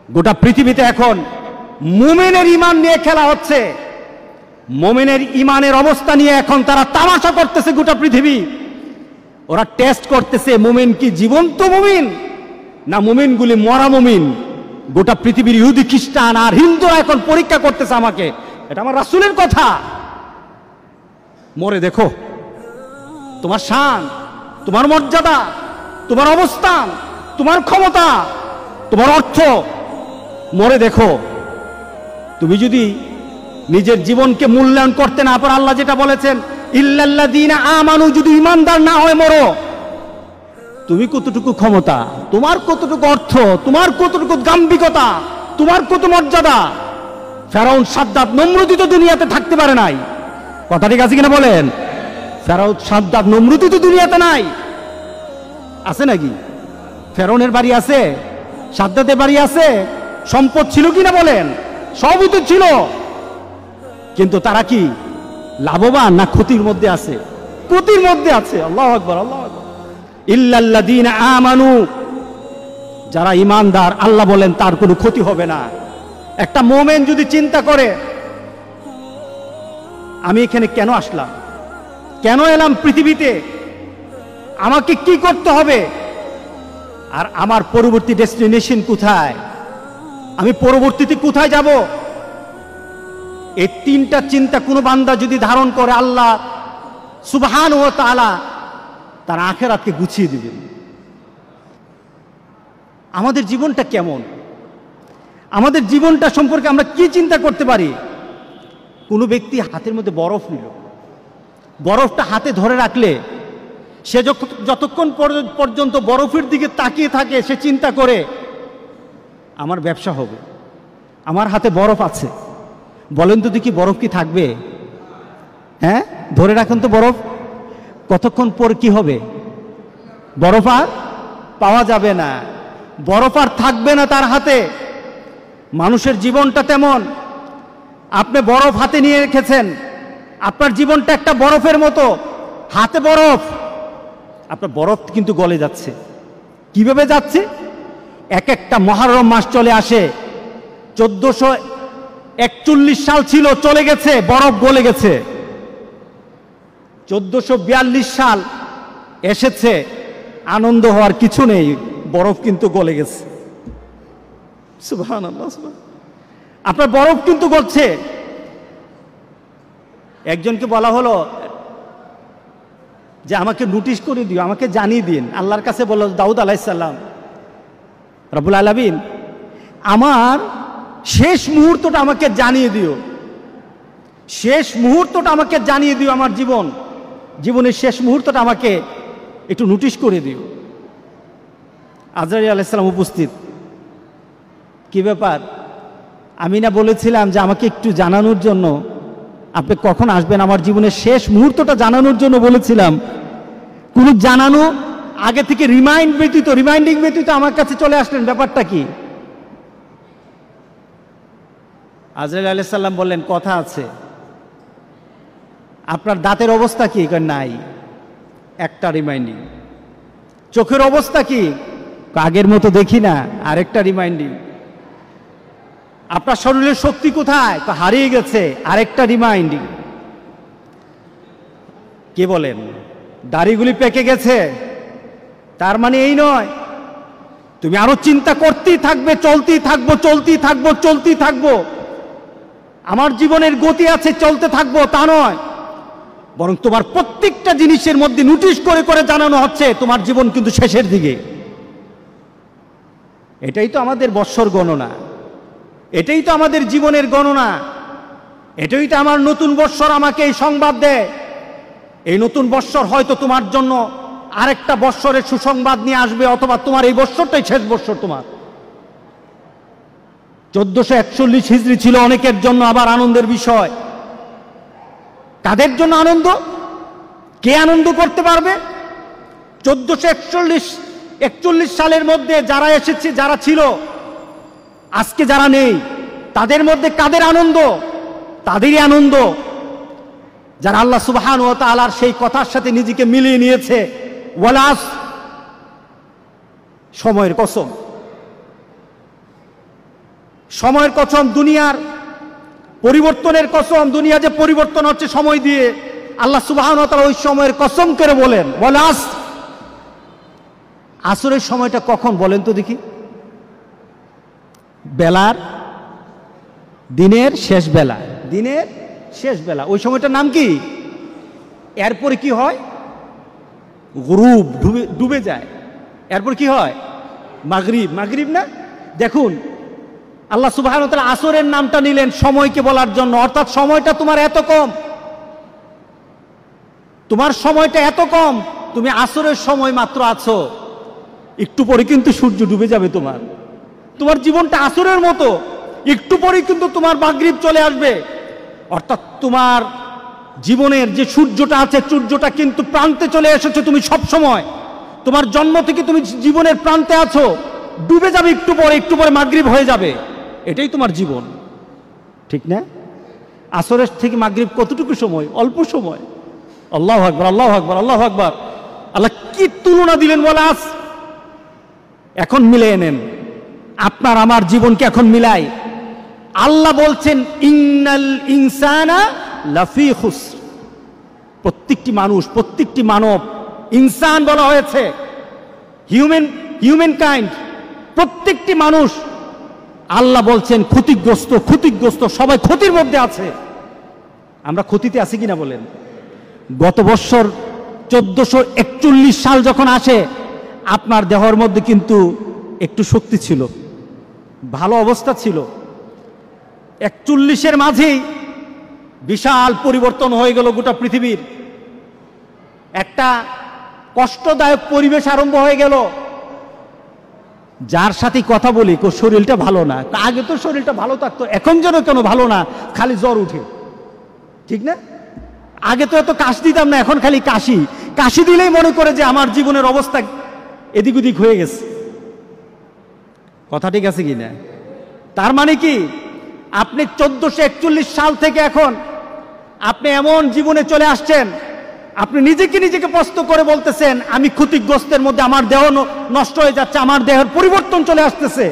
গোটা পৃথিবীতে এখন মুমিনের ঈমান নিয়ে খেলা হচ্ছে। মুমিনের ঈমানের অবস্থা নিয়ে এখন তারা তামাশা করতেছে গোটা পৃথিবী। ওরা টেস্ট করতেছে মুমিন কি জীবন্ত মুমিন না মুমিনগুলি মরা মুমিন। গোটা পৃথিবীর ইহুদি খ্রিস্টান আর হিন্দুরা এখন পরীক্ষা করতেছে আমাকে। এটা আমার রাসূলের কথা। মরে দেখো তোমার শান, তোমার মর্যাদা, তোমার অবস্থান, তোমার ক্ষমতা, তোমার অর্থ, মরে দেখো। তুমি যদি নিজের জীবনকে মূল্যায়ন করতে না পারো, আল্লাহ যেটা বলেছেন ইল্লাল্লাযীনা আমানু, যদি ঈমানদার না হয় মরো, তুমি কতটুকু ক্ষমতা, তোমার কতটুকু অর্থ, তোমার কতটুকু গাম্ভীর্যতা, তোমার কত মর্যাদা। ফেরাউন, সাদ্দাত, নমরুদই তো দুনিয়াতে থাকতে পারে নাই। কথা ঠিক আছে কিনা বলেন? ফেরাউন, সাদ্দাত, নমরুদই তো দুনিয়াতে নাই। আছে নাকি? ফেরাউনের বাড়ি আছে, সাদ্দাতের বাড়ি আছে, সম্পদ ছিল কিনা বলেন? সবই তো ছিল, কিন্তু তারা কি লাভবান না ক্ষতির মধ্যে আছে? ক্ষতির মধ্যে আছে। আল্লাহু আকবার, আল্লাহু আকবার। ইল্লাল্লাযীনা আমানু, যারা ঈমানদার, আল্লাহ বলেন তার কোনো ক্ষতি হবে না। একটা মুমিন যদি চিন্তা করে আমি এখানে কেন আসলাম, কেন এলাম পৃথিবীতে, আমাকে কি করতে হবে, আর আমার পরবর্তী ডেস্টিনেশন কোথায়, আমি পরবর্তীতে কোথায় যাব, এই তিনটা চিন্তা কোনো বান্দা যদি ধারণ করে, আল্লাহ সুবহানাহু ওয়া তাআলা তার আখিরাতকে গুছিয়ে দিবেন। আমাদের জীবনটা কেমন, আমাদের জীবনটা সম্পর্কে আমরা কি চিন্তা করতে পারি? কোনো ব্যক্তি হাতের মধ্যে বরফ নিল, বরফটা হাতে ধরে রাখলে সে যতক্ষণ পর্যন্ত বরফের দিকে তাকিয়ে থাকে, সে চিন্তা করে আমার ব্যবসা হবে, আমার হাতে বরফ আছে। বলেন তো দেখি বরফ কি থাকবে? হ্যাঁ, ধরে রাখেন তো বরফ, কতক্ষণ পর কি হবে? বরফ আর পাওয়া যাবে না, বরফ আর থাকবে না তার হাতে। মানুষের জীবনটা তেমন। আপনি বরফ হাতে নিয়ে রেখেছেন, আপনার জীবনটা একটা বরফের মতো, হাতে বরফ, আপনার বরফ কিন্তু গলে যাচ্ছে। কিভাবে যাচ্ছে? এক একটা মুহররম মাস চলে আসে, 1441 সাল ছিল, চলে গেছে, বরফ গলে গেছে। 1442 সাল এসেছে, আনন্দ হওয়ার কিছু নেই, বরফ কিন্তু গলে গেছে। সুবহানাল্লাহ, আপনার বরফ কিন্তু গলছে। একজনকে বলা হলো যে আমাকে নোটিশ করে দিও, আমাকে জানিয়ে দিন। আল্লাহর কাছে বলল দাউদ আলাইহিস সালাম, রব্বুল আলামিন আমার শেষ মুহূর্তটা আমাকে জানিয়ে দিও, শেষ মুহূর্তটা আমাকে জানিয়ে দিও, আমার জীবনের শেষ মুহূর্তটা আমাকে একটু নোটিশ করে দিও। আজরাইল আলাইহিস সালাম উপস্থিত। কি ব্যাপার? আমি না বলেছিলাম যে আমাকে একটু জানানোর জন্য, আপনি কখন আসবেন, আমার জীবনের শেষ মুহূর্তটা জানানোর জন্য বলেছিলাম। কোন জানানো আগে থেকে রিমাইন্ডিং ব্যতীত আমার কাছে চলে আসলেন, ব্যাপারটা কি? আজরাইল আলাইহিস সালাম বললেন কথা আছে। আপনার দাঁতের অবস্থা কি? নাই, একটা রিমাইন্ডিং। চোখের অবস্থা কি? আগের মতো দেখি না, আরেকটা রিমাইন্ডিং। আপনার শরীরের শক্তি কোথায়? হারিয়ে গেছে, আরেকটা রিমাইন্ডিং। কি বলেন? দাড়িগুলি পেকে গেছে, তার মানে এই নয় তুমি আরো চিন্তা করতেই থাকবে, চলতেই থাকবো। আমার জীবনের গতি আছে, চলতে থাকবো, তা নয়, বরং তোমার প্রত্যেকটা জিনিসের মধ্যে নোটিশ করে করে জানানো হচ্ছে তোমার জীবন কিন্তু শেষের দিকে। এটাই তো আমাদের বৎসর গণনা, এটাই তো আমাদের জীবনের গণনা, এটাই তো আমার নতুন বৎসর আমাকে এই সংবাদ দেয়। এই নতুন বৎসর হয়তো তোমার জন্য আরেকটা বৎসরের সুসংবাদ নিয়ে আসবে, অথবা তোমার এই বৎসরটাই শেষ বৎসর। তোমার 1441 হিজরি ছিল অনেকের জন্য আবার আনন্দের বিষয়। কাদের জন্য আনন্দ? কে আনন্দ করতে পারবে? 1441 সালের মধ্যে যারা এসেছে, যারা ছিল, আজকে যারা নেই, তাদের মধ্যে কাদের আনন্দ? তাদেরই আনন্দ যারা আল্লাহ সুবহানাহু ওয়া তাআলার সেই কথার সাথে নিজেকে মিলিয়ে নিয়েছে। ওয়ালাস, সময়ের কসম, সময়ের কসম, দুনিয়ার পরিবর্তনের কসম, দুনিয়া যে পরিবর্তন হচ্ছে সময় দিয়ে, আল্লাহ সুবহানাহু ওয়া তাআলা ওই সময়ের কসম করে বলে আসরের সময়টা কখন বলেন তো দেখি? বেলার, দিনের শেষ বেলা, দিনের শেষ বেলা, ওই সময়টার নাম কি? এরপরে কি হয়? গুরুব, ডুবে যায়। এরপর কি হয়? মাগরিব। মাগরিব না? দেখুন আল্লাহ সুবহানাহু ওয়া তাআলা আসরের নামটা নিলেন সময়কে বলার জন্য, অর্থাৎ সময়টা তোমার এত কম, তোমার সময়টা এত কম, তুমি আসরের সময় মাত্র আছো, একটু পরে কিন্তু সূর্য ডুবে যাবে। তোমার জীবনটা আসরের মতো, একটু পরে কিন্তু তোমার মাগরিব চলে আসবে। অর্থাৎ তোমার জীবনের যে সূর্যটা আছে, সূর্যটা কিন্তু প্রান্তে চলে এসেছে। তুমি সব সময়, তোমার জন্ম থেকে তুমি জীবনের প্রান্তে আছো, ডুবে যাবে একটু পরে মাগরিব হয়ে যাবে। এটাই তোমার জীবন, ঠিক না? আসরের থেকে মাগরিব কতটুকু সময়? অল্প সময়। আল্লাহু আকবার, আল্লাহু আকবার, আল্লাহু আকবার। আল্লাহ কি তুলনা দিলেন বলে। এখন মিলিয়ে নেন, আপনার আমার জীবনকে এখন মিলাই। আল্লাহ বলছেন ইন্নাল ইনসানা লাফি খুসর। প্রত্যেকটি মানুষ, প্রত্যেকটি মানব, ইনসান বলা হয়েছে, হিউম্যান কাইন্ড, প্রত্যেকটি মানুষ আল্লাহ বলছেন ক্ষতিগ্রস্ত, সবাই ক্ষতির মধ্যে আছে। আমরা ক্ষতিতে আছি কিনা বলেন? গত বছর 1441 সাল যখন আসে, আপনার দেহের মধ্যে কিন্তু একটু শক্তি ছিল, ভালো অবস্থা ছিল। 41-এর মাঝেই বিশাল পরিবর্তন হয়ে গেল গোটা পৃথিবীর। একটা কষ্টদায়ক পরিবেশ আরম্ভ হয়ে গেল। যার সাথে কথা বলি শরীরটা ভালো না, আগে তো শরীরটা ভালো থাকতো, এখন যেন কেন ভালো না, খালি জ্বর উঠে, ঠিক না? আগে তো এত কাশি দিতাম না, এখন খালি কাশি দিলেই মনে করে যে আমার জীবনের অবস্থা এদিক ওদিক হয়ে গেছে। কথা ঠিক আছে কিনা? তার মানে কি, আপনি 1441 সাল থেকে এখন আপনি এমন জীবনে চলে আসছেন, আপনি নিজেকে প্রশ্ন করে বলতেছেন আমি ক্ষতিগ্রস্তের মধ্যে, আমার দেহ নষ্ট হয়ে যাচ্ছে, আমার দেহের পরিবর্তন চলে আসতেছে,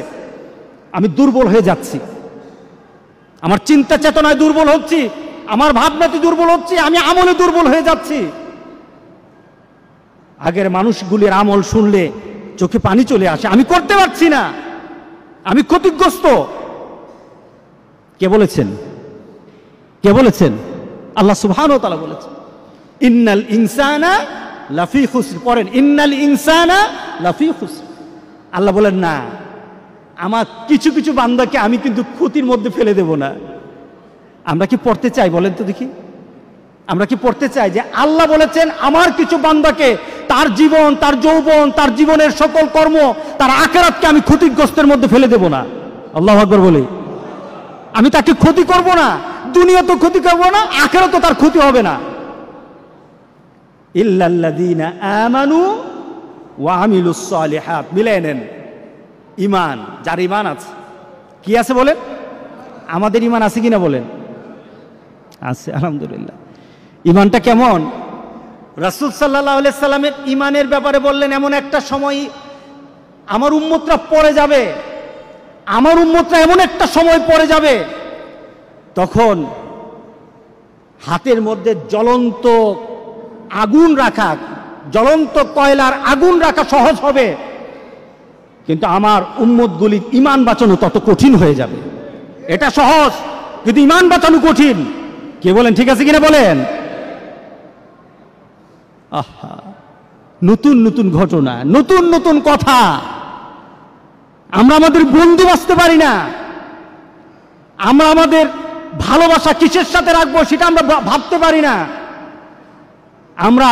আমি দুর্বল হয়ে যাচ্ছি, আমার চিন্তা চেতনায় দুর্বল হচ্ছি, আমার ভাবনাতে দুর্বল হচ্ছি, আমি আমলে দুর্বল হয়ে যাচ্ছি। আগের মানুষগুলির আমল শুনলে চোখে পানি চলে আসে, আমি করতে পারছি না, আমি ক্ষতিগ্রস্ত। কে বলেছেন? আল্লাহ সুবহানাহু ওয়া তাআলা বলেছেন ইন্নাল ইনসানা লাফি খুসর। পড়েন ইন্নাল ইনসানা লাফি খুসর। আল্লাহ বলেন না, আমার কিছু বান্দাকে আমি কিন্তু ক্ষতির মধ্যে ফেলে দেব না। আমরা কি পড়তে চাই বলেন তো দেখি? আমরা কি পড়তে চাই যে আল্লাহ বলেছেন আমার কিছু বান্দাকে, তার জীবন, তার যৌবন, তার জীবনের সকল কর্ম, তার আখিরাতকে আমি ক্ষতিগ্রস্তের মধ্যে ফেলে দেব না? আল্লাহু আকবার বলি। আমি তাকে ক্ষতি করব না, দুনিয়া তো ক্ষতি করব না, আখিরাতে তার ক্ষতি হবে না। ইল্লাল্লাযীনা আমানু ওয়া আমিলুস সালিহাত। মিলাই নেন, ঈমান, যার ঈমান আছে। কি আছে বলেন? আমাদের ঈমান আছে কিনা বলেন? আছে, আলহামদুলিল্লাহ। ঈমানটা কেমন? রাসূল সাল্লাল্লাহু আলাইহি সাল্লামের ঈমানের ব্যাপারে বললেন এমন একটা সময় আমার উম্মতরা পড়ে যাবে, আমার উম্মতরা এমন একটা সময় পড়ে যাবে, তখন হাতের মধ্যে জ্বলন্ত আগুন রাখা, জ্বলন্ত কয়লার আগুন রাখা সহজ হবে, কিন্তু আমার উম্মতগুলির ঈমান বাঁচানো তত কঠিন হয়ে যাবে। এটা সহজ, কিন্তু ঈমান বাঁচানো কঠিন। কে বলেন ঠিক আছে কিনা বলেন? আহা, নতুন ঘটনা, নতুন কথা। আমরা আমাদের বন্ধু বাঁচতে পারি না, আমরা আমাদের ভালোবাসা কিসের সাথে রাখবো সেটা আমরা ভাবতে পারি না। আমরা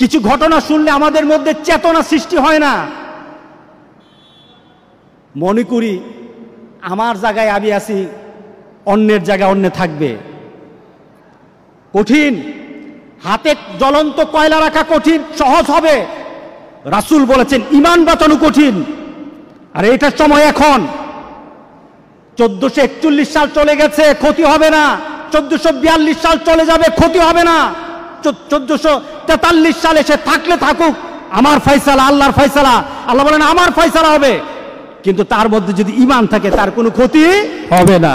কিছু ঘটনা শুনলে আমাদের মধ্যে চেতনা সৃষ্টি হয় না, মনে করি আমার জায়গায় আমি আছি, অন্যের জায়গায় অন্য থাকবে। কঠিন। হাতে জ্বলন্ত কয়লা রাখা কঠিন, সহজ হবে। রাসূল বলেছেন ঈমান বাঁচানো কঠিন। আর এটার সময় এখন 1441 সাল চলে গেছে, ক্ষতি হবে না। 1442 সাল চলে যাবে, ক্ষতি হবে না। 1443 সাল এসে থাকলে থাকুক, আমার ফয়সালা, আল্লাহর ফয়সালা। আল্লাহ বলেন আমার ফয়সালা হবে, কিন্তু তার মধ্যে যদি ঈমান থাকে তার কোনো ক্ষতি হবে না।